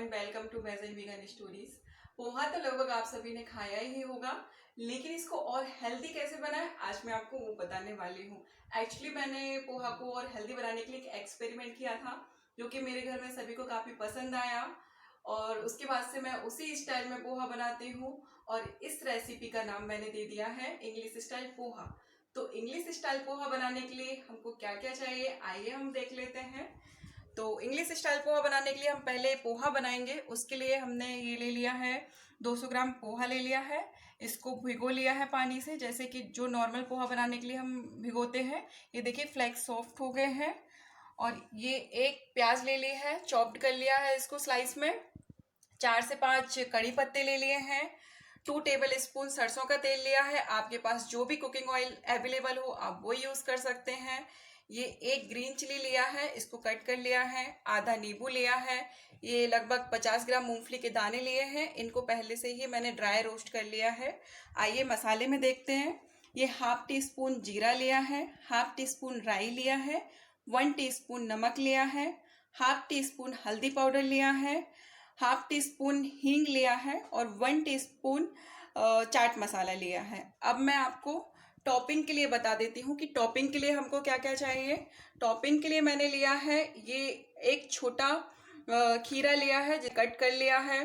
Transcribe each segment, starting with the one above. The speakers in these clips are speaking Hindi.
And welcome to veg and vegan stories. Poha तो लगभग आप सभी ने खाया ही होगा, लेकिन इसको और हेल्दी कैसे बनाएं आज मैं आपको वो बताने वाली हूँ। एक्चुअली मैंने पोहा को और हेल्दी बनाने के लिए एक एक्सपेरिमेंट किया था जो कि मेरे घर में सभी को काफ़ी पसंद आया और उसके बाद से मैं उसी स्टाइल में पोहा बनाती हूँ और इस रेसिपी का नाम मैंने दे दिया है इंग्लिश स्टाइल पोहा। तो इंग्लिश स्टाइल पोहा बनाने के लिए हमको क्या क्या चाहिए आइए हम देख लेते हैं। तो इंग्लिश स्टाइल पोहा बनाने के लिए हम पहले पोहा बनाएंगे। उसके लिए हमने ये ले लिया है 200 ग्राम पोहा ले लिया है। इसको भिगो लिया है पानी से, जैसे कि जो नॉर्मल पोहा बनाने के लिए हम भिगोते हैं। ये देखिए फ्लेक्स सॉफ्ट हो गए हैं। और ये एक प्याज ले लिया है, चॉप्ड कर लिया है इसको स्लाइस में। 4 से 5 कड़ी पत्ते ले लिए हैं। 2 टेबल स्पून सरसों का तेल लिया है। आपके पास जो भी कुकिंग ऑयल अवेलेबल हो आप वो यूज़ कर सकते हैं। ये एक ग्रीन चिली लिया है, इसको कट कर लिया है। आधा नींबू लिया है। ये लगभग 50 ग्राम मूंगफली के दाने लिए हैं, इनको पहले से ही मैंने ड्राई रोस्ट कर लिया है। आइए मसाले में देखते हैं। ये हाफ टी स्पून जीरा लिया है, हाफ टी स्पून राई लिया है, 1 टीस्पून नमक लिया है, हाफ टी स्पून हल्दी पाउडर लिया है, हाफ टी स्पून हींग लिया है और 1 टीस्पून चाट मसाला लिया है। अब मैं आपको टॉपिंग के लिए बता देती हूँ कि टॉपिंग के लिए हमको क्या क्या चाहिए। टॉपिंग के लिए मैंने लिया है ये एक छोटा खीरा लिया है जो कट कर लिया है।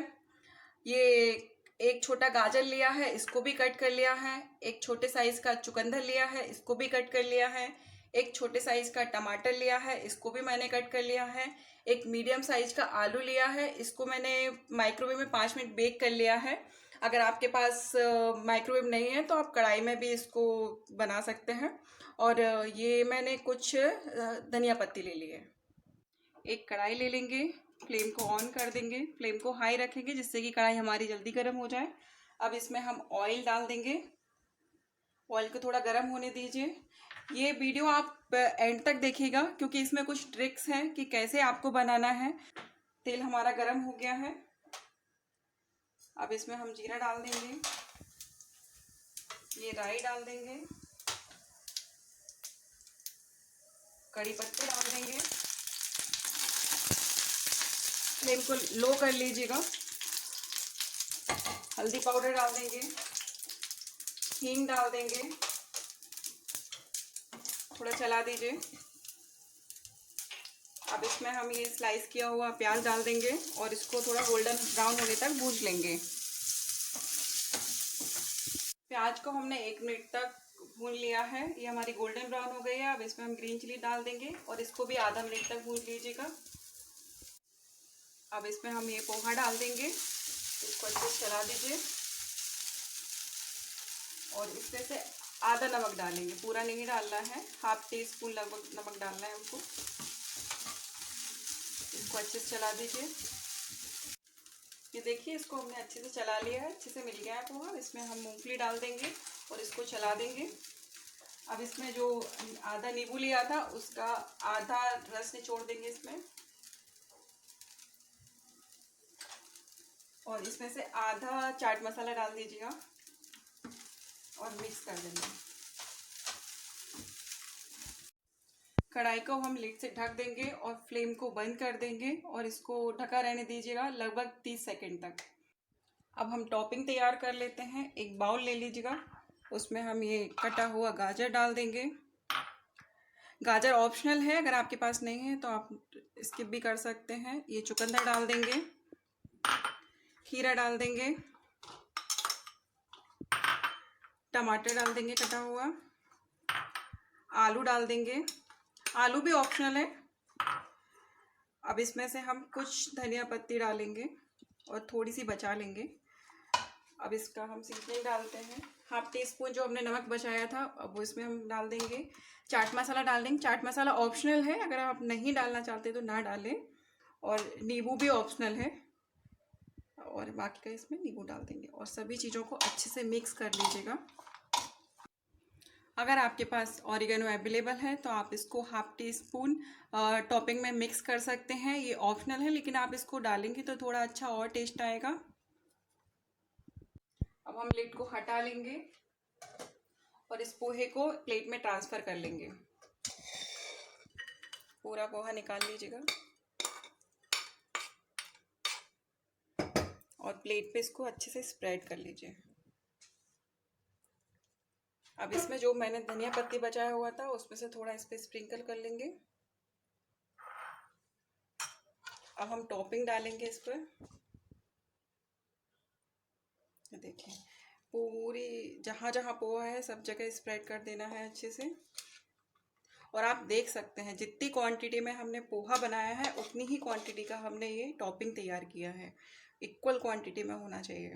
ये एक छोटा गाजर लिया है, इसको भी कट कर लिया है। एक छोटे साइज का चुकंदर लिया है, इसको भी कट कर लिया है। एक छोटे साइज का टमाटर लिया है, इसको भी मैंने कट कर लिया है। एक मीडियम साइज का आलू लिया है, इसको मैंने माइक्रोवेव में 5 मिनट बेक कर लिया है। अगर आपके पास माइक्रोवेव नहीं है तो आप कढ़ाई में भी इसको बना सकते हैं। और ये मैंने कुछ धनिया पत्ती ले ली है। एक कढ़ाई ले लेंगे, फ्लेम को ऑन कर देंगे, फ्लेम को हाई रखेंगे जिससे कि कढ़ाई हमारी जल्दी गर्म हो जाए। अब इसमें हम ऑयल डाल देंगे। ऑयल को थोड़ा गर्म होने दीजिए। ये वीडियो आप एंड तक देखिएगा क्योंकि इसमें कुछ ट्रिक्स हैं कि कैसे आपको बनाना है। तेल हमारा गर्म हो गया है। अब इसमें हम जीरा डाल देंगे, ये राई डाल देंगे, कड़ी पत्ते डाल देंगे। फ्लेम को लो कर लीजिएगा। हल्दी पाउडर डाल देंगे, हींग डाल देंगे, थोड़ा चला दीजिए। अब इसमें हम ये स्लाइस किया हुआ प्याज डाल देंगे और इसको थोड़ा गोल्डन ब्राउन होने तक भून लेंगे। प्याज को हमने 1 मिनट तक भून लिया है, ये हमारी गोल्डन ब्राउन हो गई है। अब इसमें हम ग्रीन चिली डाल देंगे और इसको भी आधा मिनट तक भून लीजिएगा। अब इसमें हम ये पोहा डाल देंगे, इसको अच्छे से चला दीजिए और इसमें से आधा नमक डालेंगे, पूरा नहीं डालना है, हाफ टी स्पून लगभग नमक डालना है हमको। इसको अच्छे से चला दीजिए। ये देखिए इसको हमने अच्छे से चला लिया है, अच्छे से मिल गया है पोहा। इसमें हम मूंगफली डाल देंगे और इसको चला देंगे। अब इसमें जो आधा नींबू लिया था उसका आधा रस निचोड़ देंगे इसमें और इसमें से आधा चाट मसाला डाल दीजिएगा और मिक्स कर देंगे। कढ़ाई को हम लिड से ढक देंगे और फ्लेम को बंद कर देंगे और इसको ढका रहने दीजिएगा लगभग 30 सेकंड तक। अब हम टॉपिंग तैयार कर लेते हैं। एक बाउल ले लीजिएगा, उसमें हम ये कटा हुआ गाजर डाल देंगे। गाजर ऑप्शनल है, अगर आपके पास नहीं है तो आप स्किप भी कर सकते हैं। ये चुकंदर डाल देंगे, खीरा डाल देंगे, टमाटर डाल देंगे कटा हुआ, आलू डाल देंगे, आलू भी ऑप्शनल है। अब इसमें से हम कुछ धनिया पत्ती डालेंगे और थोड़ी सी बचा लेंगे। अब इसका हम सीजनिंग डालते हैं। हाफ टी स्पून जो हमने नमक बचाया था अब वो इसमें हम डाल देंगे। चाट मसाला डाल देंगे, चाट मसाला ऑप्शनल है, अगर आप नहीं डालना चाहते तो ना डालें। और नींबू भी ऑप्शनल है और बाकी का इसमें नींबू डाल देंगे और सभी चीज़ों को अच्छे से मिक्स कर लीजिएगा। अगर आपके पास ऑरिगेनो अवेलेबल है तो आप इसको हाफ टी स्पून टॉपिंग में मिक्स कर सकते हैं। ये ऑप्शनल है लेकिन आप इसको डालेंगे तो थोड़ा अच्छा और टेस्ट आएगा। अब हम लिड को हटा लेंगे और इस पोहे को प्लेट में ट्रांसफ़र कर लेंगे। पूरा पोहा निकाल लीजिएगा। और प्लेट पे इसको अच्छे से स्प्रेड कर लीजिए। अब इसमें जो मैंने धनिया पत्ती बचाया हुआ था उसमें से थोड़ा इस पे स्प्रिंकल कर लेंगे। अब हम टॉपिंग डालेंगे इस पर। देखिए पूरी जहाँ जहाँ पोहा है सब जगह स्प्रेड कर देना है अच्छे से। और आप देख सकते हैं जितनी क्वांटिटी में हमने पोहा बनाया है उतनी ही क्वांटिटी का हमने ये टॉपिंग तैयार किया है। इक्वल क्वांटिटी में होना चाहिए।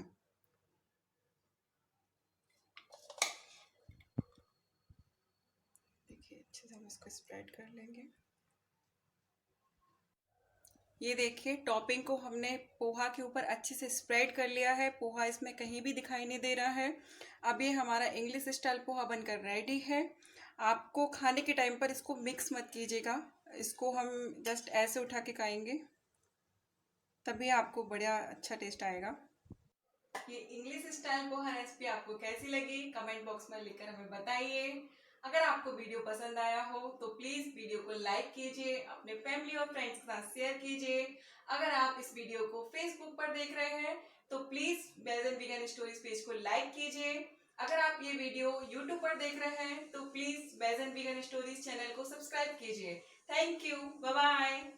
देखिए अच्छे से हम इसको स्प्रेड कर लेंगे। ये देखिए टॉपिंग को हमने पोहा के ऊपर अच्छे से स्प्रेड कर लिया है। पोहा इसमें कहीं भी दिखाई नहीं दे रहा है। अब ये हमारा इंग्लिश स्टाइल पोहा बनकर रेडी है। आपको खाने के टाइम पर इसको मिक्स मत कीजिएगा। इसको हम जस्ट ऐसे उठा के खाएंगे तभी आपको बढ़िया अच्छा टेस्ट आएगा। ये इंग्लिश स्टाइल पोहा रेसिपी आपको कैसी लगी कमेंट बॉक्स में लिखकर हमें बताइए। अगर आपको वीडियो पसंद आया हो तो प्लीज वीडियो को लाइक कीजिए, अपने फैमिली और फ्रेंड्स के साथ शेयर कीजिए। अगर आप इस वीडियो को फेसबुक पर देख रहे हैं तो please veg and vegan stories page को लाइक कीजिए। अगर आप ये वीडियो यूट्यूब पर देख रहे हैं तो please veg and vegan stories channel को सब्सक्राइब कीजिए। Thank you, bye bye.